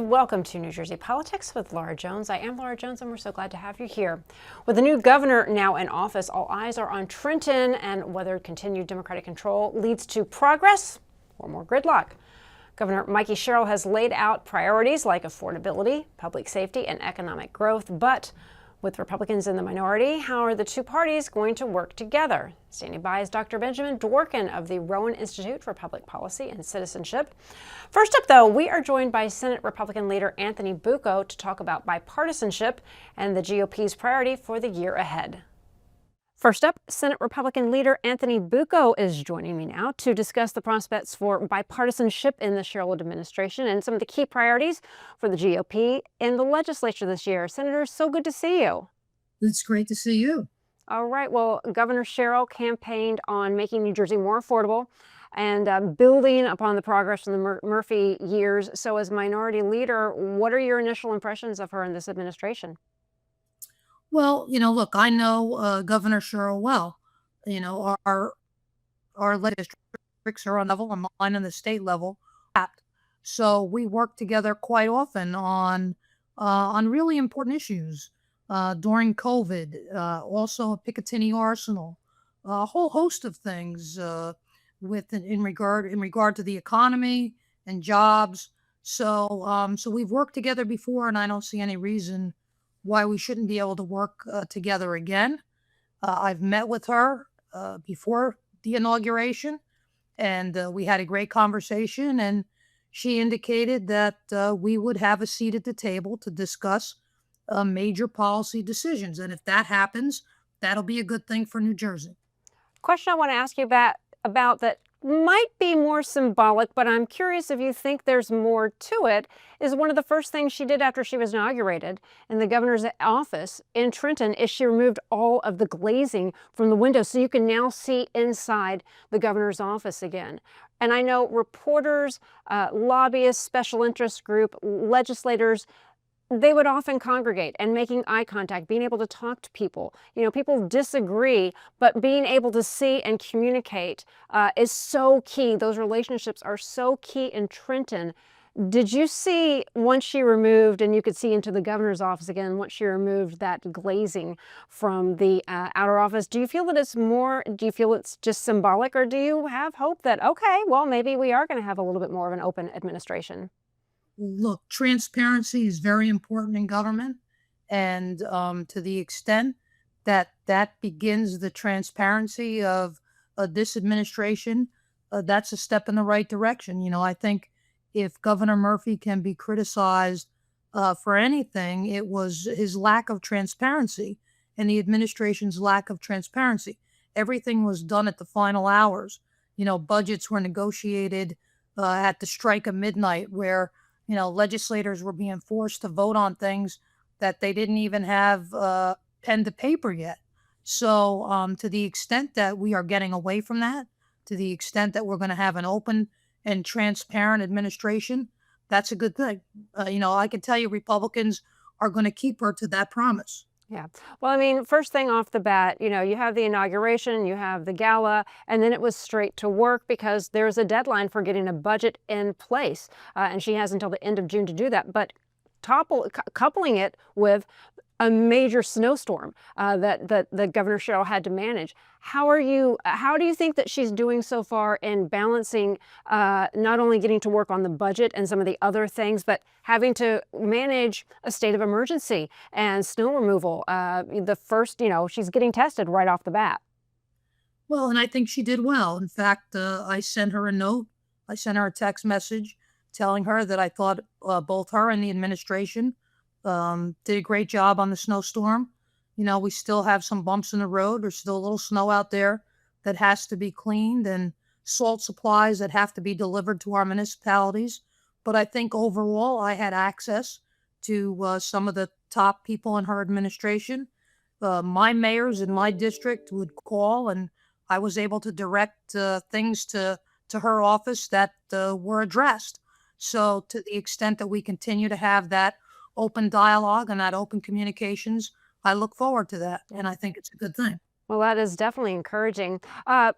and welcome to New Jersey Politics with Laura Jones. I am Laura Jones, and we're so glad to have you here. With the new governor now in office, all eyes are on Trenton and whether continued Democratic control leads to progress or more gridlock. Governor Sherrill has laid out priorities like affordability, public safety, and economic growth, but with Republicans in the minority, how are the two parties going to work together? Standing by is Dr. Benjamin Dworkin of the Rowan Institute for Public Policy and Citizenship. First up, though, we are joined by Senate Republican leader Anthony Bucco to talk about bipartisanship and the GOP's priority for the year ahead. First up, Senate Republican leader Anthony Bucco is joining me now to discuss the prospects for bipartisanship in the Sherrill administration and some of the key priorities for the GOP in the legislature this year. Senator, so good to see you. It's great to see you. All right. Well, Governor Sherrill campaigned on making New Jersey more affordable and building upon the progress from the Murphy years. So as minority leader, what are your initial impressions of her in this administration? Well, look, I know Governor Sherrill well. Our districts are on level and mine on the state level. So we work together quite often on really important issues during COVID, also at Picatinny Arsenal, a whole host of things in regard to the economy and jobs. So we've worked together before, and I don't see any reason why we shouldn't be able to work together again. I've met with her before the inauguration, and we had a great conversation, and she indicated that we would have a seat at the table to discuss major policy decisions. And if that happens, that'll be a good thing for New Jersey. Question I want to ask you about that might be more symbolic, but I'm curious if you think there's more to it, is one of the first things she did after she was inaugurated in the governor's office in Trenton is she removed all of the glazing from the windows so you can now see inside the governor's office again. And I know reporters, lobbyists, special interest group, legislators, they would often congregate and making eye contact, being able to talk to people. People disagree, but being able to see and communicate is so key. Those relationships are so key in Trenton. Did you see once she removed, and you could see into the governor's office again, once she removed that glazing from the outer office, do you feel that do you feel it's just symbolic, or do you have hope that, okay, well, maybe we are going to have a little bit more of an open administration? Look, transparency is very important in government, and to the extent that begins the transparency of this administration, that's a step in the right direction. I think if Governor Murphy can be criticized for anything, it was his lack of transparency and the administration's lack of transparency. Everything was done at the final hours. Budgets were negotiated at the strike of midnight, where legislators were being forced to vote on things that they didn't even have pen to paper yet. So to the extent that we are getting away from that, to the extent that we're going to have an open and transparent administration, that's a good thing. I can tell you Republicans are going to keep her to that promise. Yeah. Well, I mean, first thing off the bat, you have the inauguration, you have the gala, and then it was straight to work because there's a deadline for getting a budget in place. And she has until the end of June to do that. But coupling it with a major snowstorm that the Governor Sherrill had to manage. How do you think that she's doing so far in balancing not only getting to work on the budget and some of the other things, but having to manage a state of emergency and snow removal? She's getting tested right off the bat. Well, and I think she did well. In fact, I sent her a note. I sent her a text message telling her that I thought both her and the administration did a great job on the snowstorm. We still have some bumps in the road. There's still a little snow out there that has to be cleaned and salt supplies that have to be delivered to our municipalities. But I think overall, I had access to some of the top people in her administration. My mayors in my district would call, and I was able to direct things to her office that were addressed. So to the extent that we continue to have that open dialogue and that open communications, I look forward to that, and I think it's a good thing. Well, that is definitely encouraging.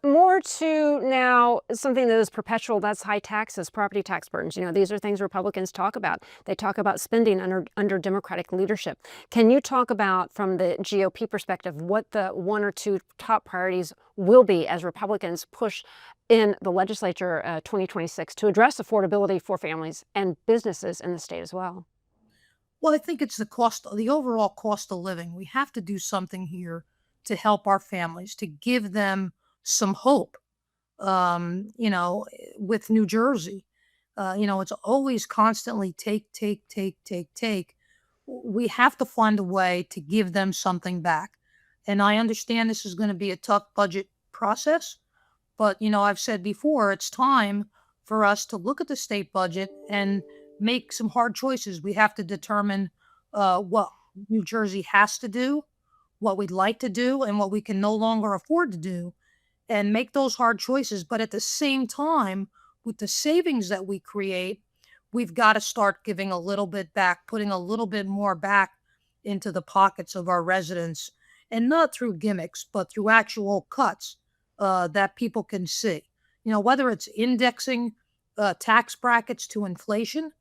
More to now something that is perpetual, that's high taxes, property tax burdens. These are things Republicans talk about. They talk about spending under Democratic leadership. Can you talk about, from the GOP perspective, what the one or two top priorities will be as Republicans push in the legislature 2026 to address affordability for families and businesses in the state as well? Well, I think it's the overall cost of living. We have to do something here to help our families, to give them some hope. With New Jersey, it's always constantly take, take, take, take, take. We have to find a way to give them something back. And I understand this is going to be a tough budget process, but, I've said before, it's time for us to look at the state budget and make some hard choices. We have to determine what New Jersey has to do, what we'd like to do, and what we can no longer afford to do, and make those hard choices. But at the same time, with the savings that we create, we've got to start giving a little bit back, putting a little bit more back into the pockets of our residents, and not through gimmicks, but through actual cuts that people can see. Whether it's indexing tax brackets to inflation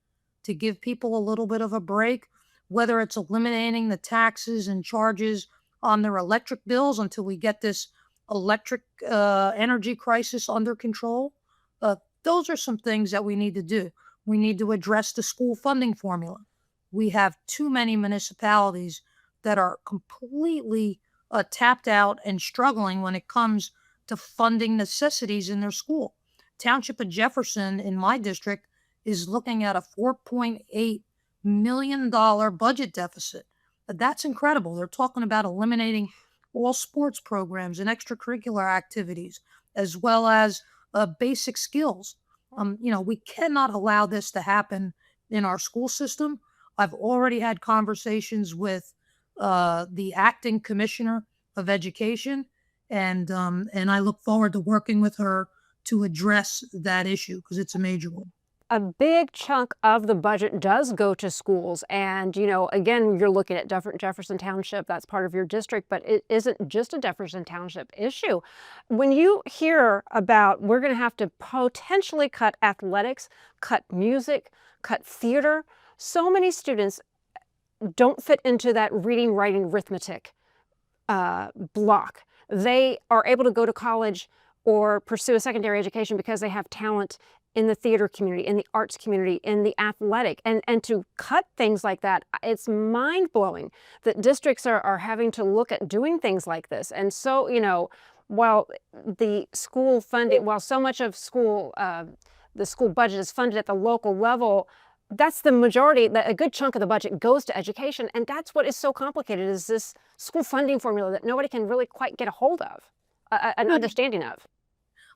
to give people a little bit of a break, whether it's eliminating the taxes and charges on their electric bills until we get this electric energy crisis under control. Those are some things that we need to do. We need to address the school funding formula. We have too many municipalities that are completely tapped out and struggling when it comes to funding necessities in their school. Township of Jefferson in my district is looking at a $4.8 million budget deficit. That's incredible. They're talking about eliminating all sports programs and extracurricular activities, as well as basic skills. We cannot allow this to happen in our school system. I've already had conversations with the acting commissioner of education, and I look forward to working with her to address that issue because it's a major one. A big chunk of the budget does go to schools. And, again, you're looking at Jefferson Township, that's part of your district, but it isn't just a Jefferson Township issue. When you hear about we're going to have to potentially cut athletics, cut music, cut theater, so many students don't fit into that reading, writing, arithmetic block. They are able to go to college or pursue a secondary education because they have talent in the theater community, in the arts community, in the athletic. And to cut things like that, it's mind-blowing that districts are having to look at doing things like this. And so, while the school funding, while so much of the school budget is funded at the local level, that's the majority, a good chunk of the budget goes to education. And that's what is so complicated, is this school funding formula that nobody can really quite get a hold of, an understanding of.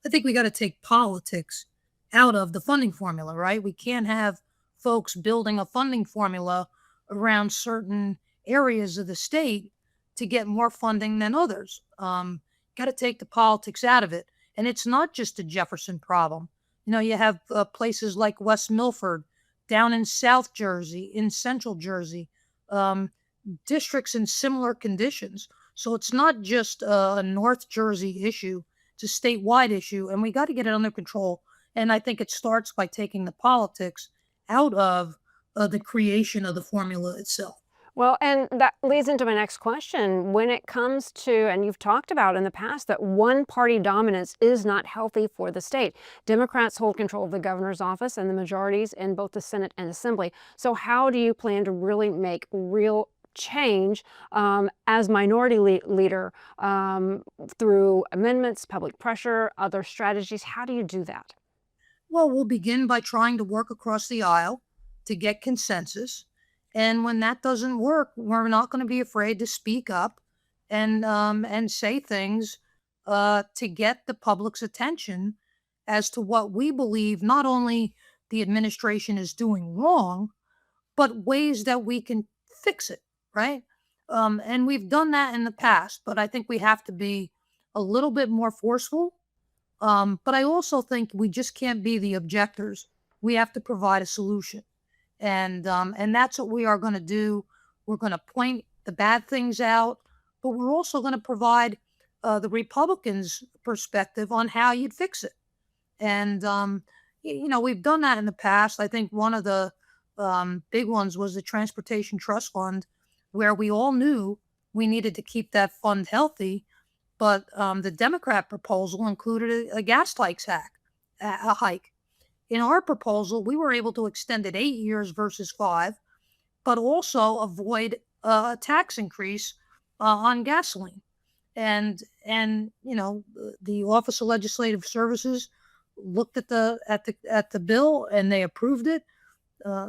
I think we got to take politics out of the funding formula, right? We can't have folks building a funding formula around certain areas of the state to get more funding than others. Got to take the politics out of it. And it's not just a Jefferson problem. You have places like West Milford, down in South Jersey, in Central Jersey, districts in similar conditions. So it's not just a North Jersey issue, it's a statewide issue, and we got to get it under control. And I think it starts by taking the politics out of the creation of the formula itself. Well, and that leads into my next question. When it comes to, and you've talked about in the past, that one-party dominance is not healthy for the state. Democrats hold control of the governor's office and the majorities in both the Senate and Assembly. So how do you plan to really make real change as minority leader through amendments, public pressure, other strategies? How do you do that? Well, we'll begin by trying to work across the aisle to get consensus. And when that doesn't work, we're not going to be afraid to speak up and say things to get the public's attention as to what we believe not only the administration is doing wrong, but ways that we can fix it, right? And we've done that in the past, but I think we have to be a little bit more forceful. But I also think we just can't be the objectors. We have to provide a solution. And that's what we are going to do. We're going to point the bad things out, but we're also going to provide the Republicans' perspective on how you'd fix it. And, we've done that in the past. I think one of the big ones was the Transportation Trust Fund, where we all knew we needed to keep that fund healthy. But the Democrat proposal included a gas tax a hike. In our proposal, we were able to extend it 8 years versus 5, but also avoid a tax increase on gasoline. And the Office of Legislative Services looked at the bill and they approved it.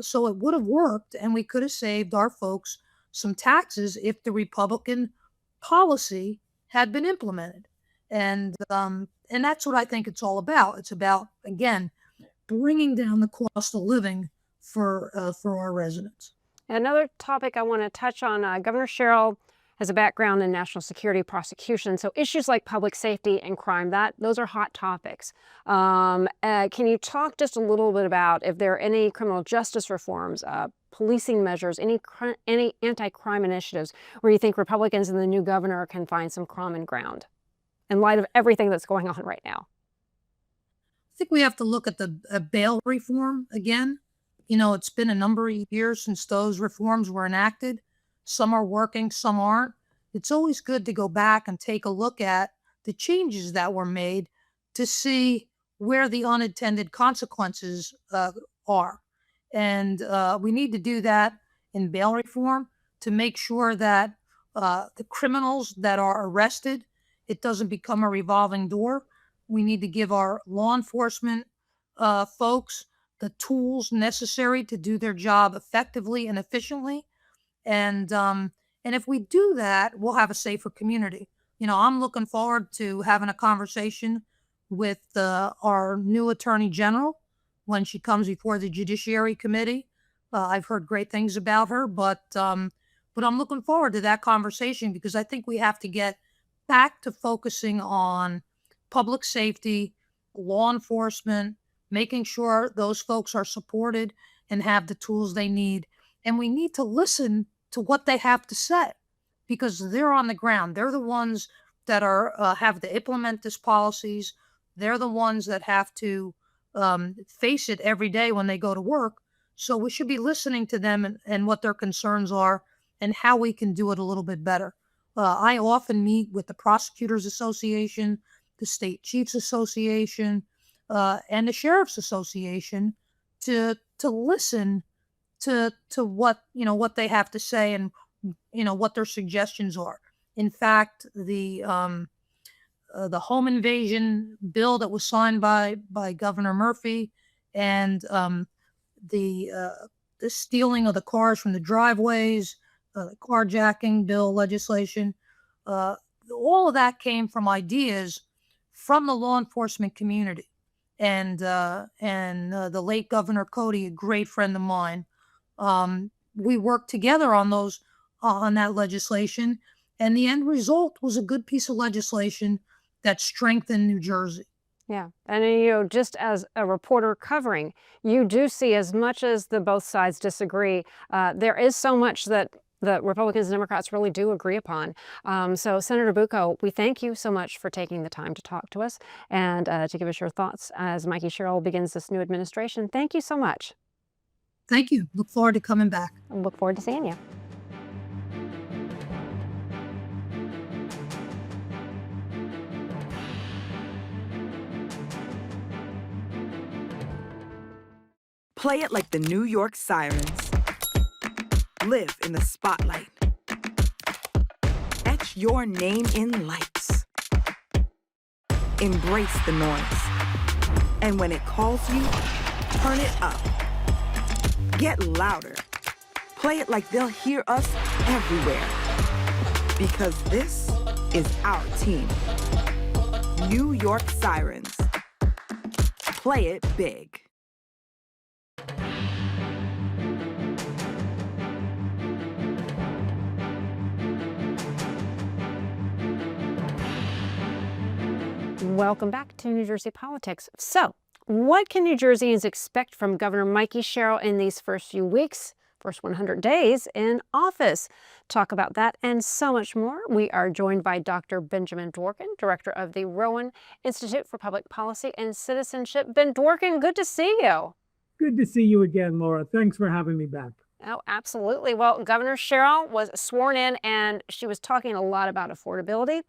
So it would have worked, and we could have saved our folks some taxes if the Republican policy had been implemented. And that's what I think it's all about. It's about, again, bringing down the cost of living for our residents. Another topic I want to touch on, Governor Sherrill has a background in national security prosecution, so issues like public safety and crime, those are hot topics. Can you talk just a little bit about if there are any criminal justice reforms, policing measures, any anti-crime initiatives where you think Republicans and the new governor can find some common ground in light of everything that's going on right now? I think we have to look at the bail reform again. It's been a number of years since those reforms were enacted. Some are working, some aren't. It's always good to go back and take a look at the changes that were made to see where the unintended consequences are. And we need to do that in bail reform to make sure that the criminals that are arrested, it doesn't become a revolving door. We need to give our law enforcement folks the tools necessary to do their job effectively and efficiently. And if we do that, we'll have a safer community. I'm looking forward to having a conversation with our new Attorney General when she comes before the Judiciary Committee. I've heard great things about her, but I'm looking forward to that conversation because I think we have to get back to focusing on public safety, law enforcement, making sure those folks are supported and have the tools they need. And we need to listen to what they have to say because they're on the ground. They're the ones that have to implement these policies. They're the ones that have to face it every day when they go to work. So we should be listening to them and what their concerns are and how we can do it a little bit better. I often meet with the Prosecutors Association, the State Chiefs Association, and the Sheriff's Association to listen to what they have to say and what their suggestions are. In fact, the home invasion bill that was signed by Governor Murphy and the stealing of the cars from the driveways, the carjacking bill legislation, all of that came from ideas from the law enforcement community. And the late Governor Cody, a great friend of mine, we worked together on that legislation, and the end result was a good piece of legislation that strengthened New Jersey. Yeah. And, just as a reporter covering, you do see, as much as both sides disagree, there is so much that the Republicans and Democrats really do agree upon. So, Senator Bucco, we thank you so much for taking the time to talk to us and to give us your thoughts as Mikey Sherrill begins this new administration. Thank you so much. Thank you. Look forward to coming back. I look forward to seeing you. Play it like the New York Sirens. Live in the spotlight. Etch your name in lights. Embrace the noise. And when it calls you, turn it up. Get louder. Play it like they'll hear us everywhere. Because this is our team. New York Sirens. Play it big. Welcome back to New Jersey Politics. So, what can New Jerseyans expect from Governor Mikey Sherrill in these first few weeks? first 100 days in office. Talk about that and so much more. We are joined by Dr. Benjamin Dworkin, director of the Rowan Institute for Public Policy and Citizenship. Ben Dworkin, good to see you. Good to see you again, Laura. Thanks for having me back. Oh, absolutely. Well, Governor Sherrill was sworn in, and she was talking a lot about affordability,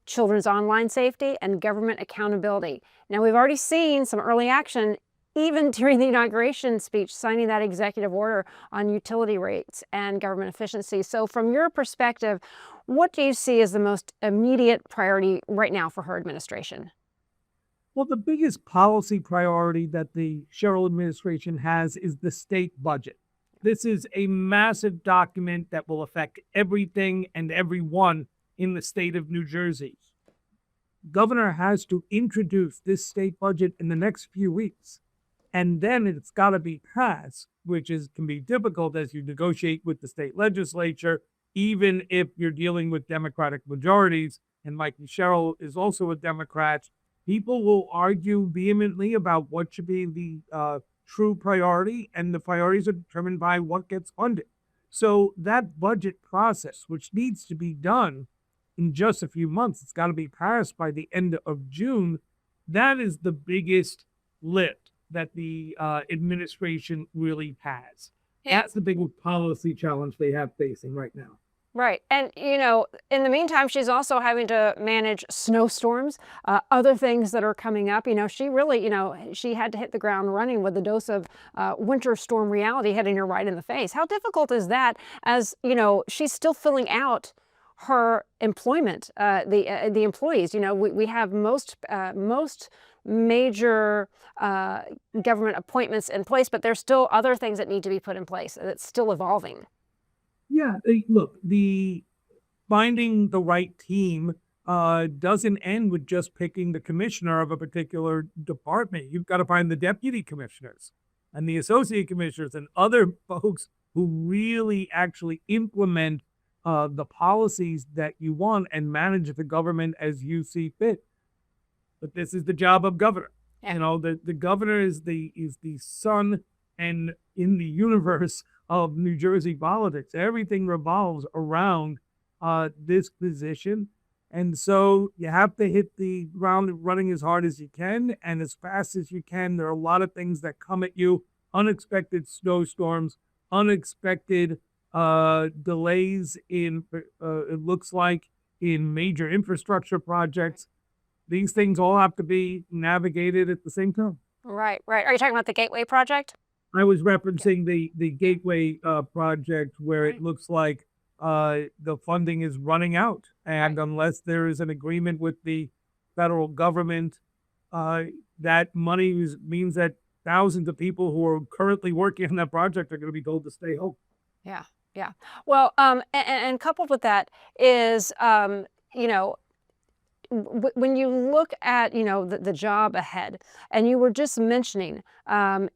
children's online safety, and government accountability. Now, we've already seen some early action even during the inauguration speech, signing that executive order on utility rates and government efficiency. So from your perspective, what do you see as the most immediate priority right now for her administration? Well, the biggest policy priority that the Sherrill administration has is the state budget. This is a massive document that will affect everything and everyone in the state of New Jersey. Governor has to introduce this state budget in the next few weeks, and then it's got to be passed, which can be difficult as you negotiate with the state legislature, even if you're dealing with Democratic majorities, and Mikey Sherrill is also a Democrat. People will argue vehemently about what should be the true priority, and the priorities are determined by what gets funded. So that budget process, which needs to be done in just a few months, it's got to be passed by the end of June. That is the biggest lift that the administration really has. Yeah. That's the big policy challenge they have facing right now. Right. And, you know, in the meantime, she's also having to manage snowstorms, other things that are coming up. You know, she really, she had to hit the ground running with a dose of winter storm reality hitting her right in the face. How difficult is that as, she's still filling out her employment, the employees? We have most major government appointments in place, but there's still other things that need to be put in place that's still evolving. Yeah, look, the finding the right team doesn't end with just picking the commissioner of a particular department. You've got to find the deputy commissioners and the associate commissioners and other folks who really actually implement the policies that you want and manage the government as you see fit. But this is the job of governor. Yeah. The governor is the sun and in the universe of New Jersey politics. Everything revolves around this position. And so you have to hit the ground running as hard as you can and as fast as you can. There are a lot of things that come at you, unexpected snowstorms, unexpected delays in, it looks like, in major infrastructure projects. These things all have to be navigated at the same time. Right. Are you talking about the Gateway project? I was referencing the Gateway project where Right. it looks like the funding is running out. And unless there is an agreement with the federal government, that money means that thousands of people who are currently working on that project are going to be told to stay home. Yeah. Well, and coupled with that is, when you look at, the job ahead, and you were just mentioning,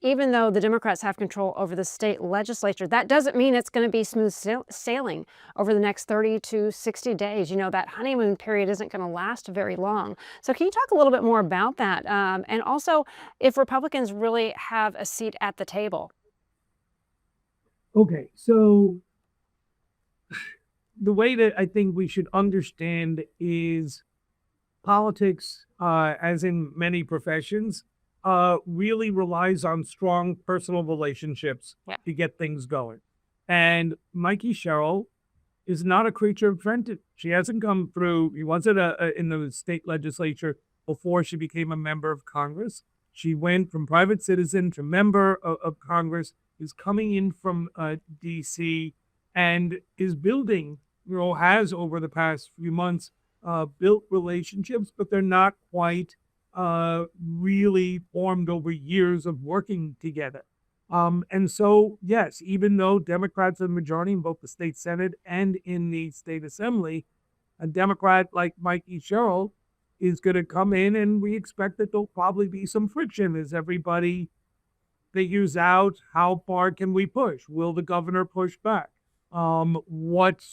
even though the Democrats have control over the state legislature, that doesn't mean it's going to be smooth sailing over the next 30 to 60 days. That honeymoon period isn't going to last very long. So can you talk a little bit more about that? And also, if Republicans really have a seat at the table? Okay, so the way that I think we should understand is politics, as in many professions, really relies on strong personal relationships to get things going. And Mikey Sherrill is not a creature of Trenton. She hasn't come through. He wasn't in the state legislature before she became a member of Congress. She went from private citizen to member of Congress, is coming in from D.C. and is building, has over the past few months built relationships, but they're not quite really formed over years of working together. And so, yes, even though Democrats are the majority in both the state Senate and in the state Assembly, a Democrat like Mikey Sherrill is going to come in, and we expect that there'll probably be some friction as everybody figures out how far can we push. Will the governor push back? What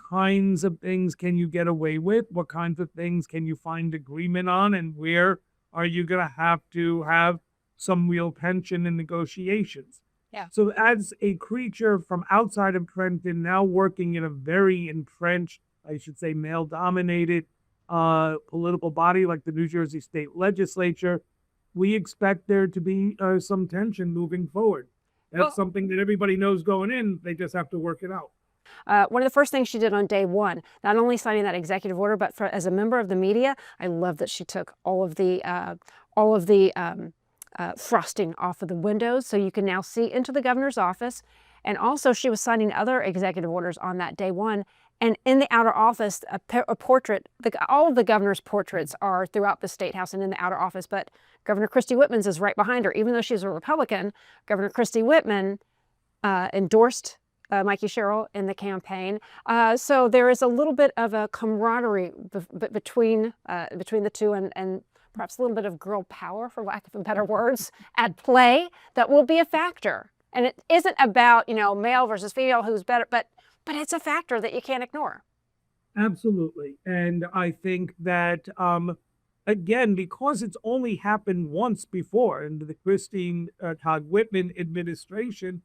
kinds of things can you get away with? What kinds of things can you find agreement on? And where are you going to have some real tension in negotiations? Yeah. So as a creature from outside of Trenton, now working in a very entrenched, I should say, male-dominated political body like the New Jersey State Legislature, we expect there to be some tension moving forward. That's Well- something that everybody knows going in. They just have to work it out. One of the first things she did on day one, not only signing that executive order, but as a member of the media, I love that she took all of the frosting off of the windows, so you can now see into the governor's office. And also, she was signing other executive orders on that day one. And in the outer office, a portrait, all of the governor's portraits are throughout the State House and in the outer office, but Governor Christie Whitman's is right behind her. Even though she's a Republican, Governor Christie Whitman endorsed Mikey Sherrill in the campaign. So there is a little bit of a camaraderie between the two, and perhaps a little bit of girl power, for lack of better words, at play that will be a factor. And it isn't about, male versus female, who's better, but it's a factor that you can't ignore. Absolutely. And I think that, again, because it's only happened once before in the Christine Todd Whitman administration,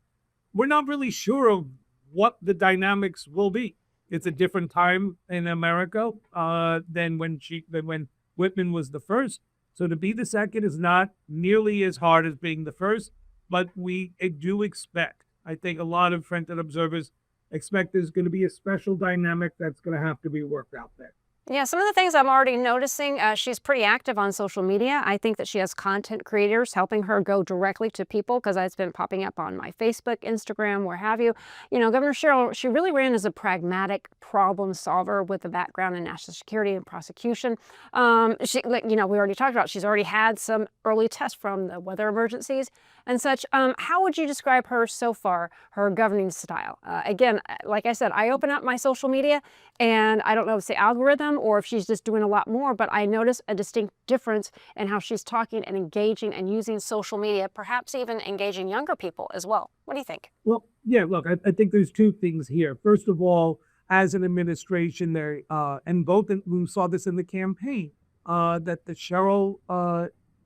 we're not really sure of what the dynamics will be. It's a different time in America than when Whitman was the first. So to be the second is not nearly as hard as being the first, but we do expect, I think a lot of Trenton observers expect there's going to be a special dynamic that's going to have to be worked out there. Yeah, some of the things I'm already noticing, she's pretty active on social media. I think that she has content creators helping her go directly to people, because it's been popping up on my Facebook, Instagram, where have you. Governor Sherrill, she really ran as a pragmatic problem solver with a background in national security and prosecution. We already talked about, she's already had some early tests from the weather emergencies and such. How would you describe her so far, her governing style? Again, like I said, I open up my social media and I don't know if it's the algorithm or if she's just doing a lot more, but I notice a distinct difference in how she's talking and engaging and using social media, perhaps even engaging younger people as well. What do you think? Well, yeah, look, I think there's two things here. First of all, as an administration, we saw this in the campaign, that the Sherrill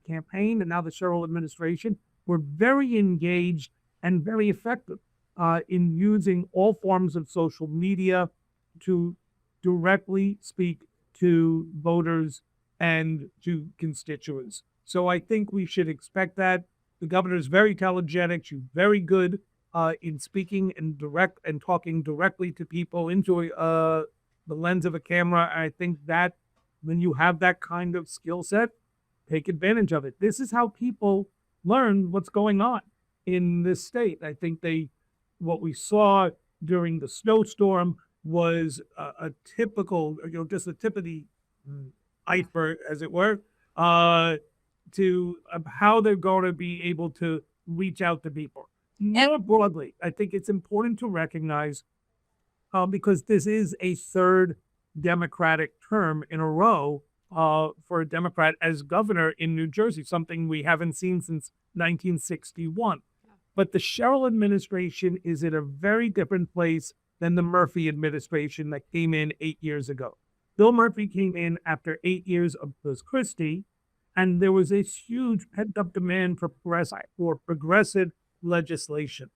campaign and now the Sherrill administration were very engaged and very effective in using all forms of social media to directly speak to voters and to constituents. So I think we should expect that. The governor is very telegenic. She's very good in speaking and talking directly to people into the lens of a camera. And I think that when you have that kind of skill set, take advantage of it. This is how people learn what's going on in this state. I think what we saw during the snowstorm was a typical, just the tip of the iceberg, as it were, to how they're going to be able to reach out to people. More broadly, I think it's important to recognize, because this is a third Democratic term in a row for a Democrat as governor in New Jersey, something we haven't seen since 1961. But the Sherrill administration is in a very different place than the Murphy administration that came in 8 years ago. Bill Murphy came in after 8 years of Christie, and there was a huge pent-up demand for progressive legislation.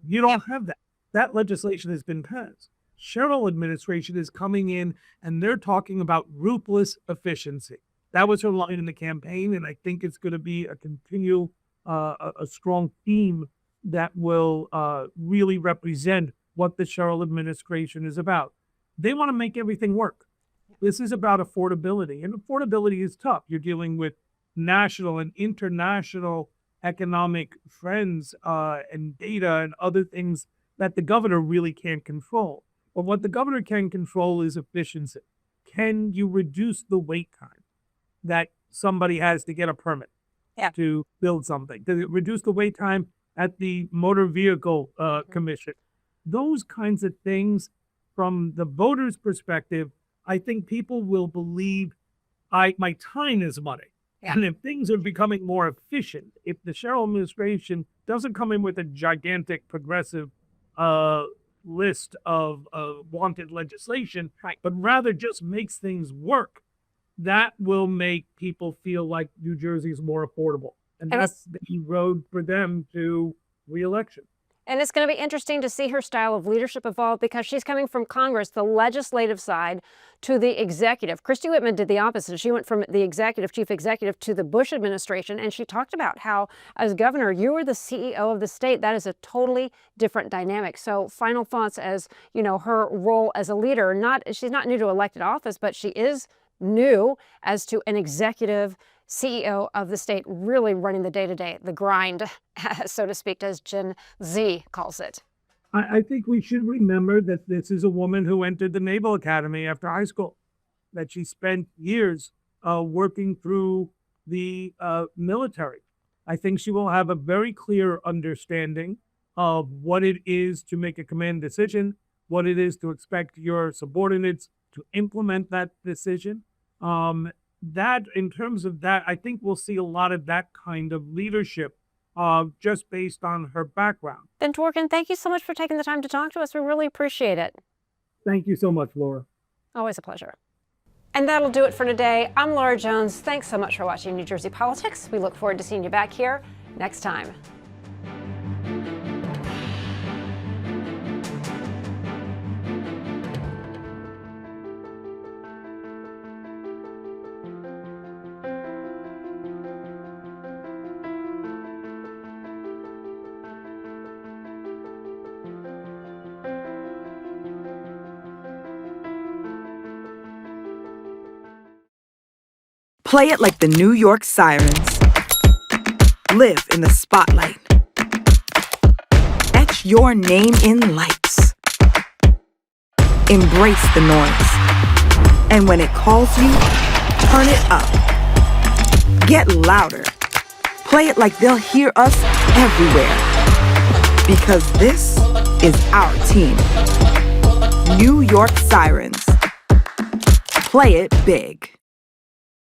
You don't have that. That legislation has been passed. Sherrill administration is coming in, and they're talking about ruthless efficiency. That was her line in the campaign, and I think it's going to be a strong theme that will really represent what the Sherrill administration is about. They want to make everything work. This is about affordability, and affordability is tough. You're dealing with national and international economic trends and data and other things that the governor really can't control. But what the governor can control is efficiency. Can you reduce the wait time that somebody has to get a permit to build something? To reduce the wait time at the Motor Vehicle Commission? Those kinds of things, from the voter's perspective, I think people will believe my time is money. Yeah. And if things are becoming more efficient, if the Sherrill administration doesn't come in with a gigantic progressive list of wanted legislation, but rather just makes things work, that will make people feel like New Jersey is more affordable. And that's the road for them to re-election. And it's going to be interesting to see her style of leadership evolve because she's coming from Congress, the legislative side, to the executive. Christy Whitman did the opposite. She went from the executive, chief executive, to the Bush administration, and she talked about how, as governor, you were the CEO of the state. That is a totally different dynamic. So final thoughts as, her role as a leader. She's not new to elected office, but she is new as to an executive CEO of the state, really running the day-to-day, the grind, so to speak, as Gen Z calls it. I think we should remember that this is a woman who entered the Naval Academy after high school, that she spent years working through the military. I think she will have a very clear understanding of what it is to make a command decision, what it is to expect your subordinates to implement that decision. In terms of that, I think we'll see a lot of that kind of leadership just based on her background. Then Dworkin, thank you so much for taking the time to talk to us. We really appreciate it. Thank you so much, Laura. Always a pleasure. And that'll do it for today. I'm Laura Jones. Thanks so much for watching New Jersey Politics. We look forward to seeing you back here next time. Play it like the New York Sirens. Live in the spotlight. Etch your name in lights. Embrace the noise. And when it calls you, turn it up. Get louder. Play it like they'll hear us everywhere. Because this is our team. New York Sirens. Play it big.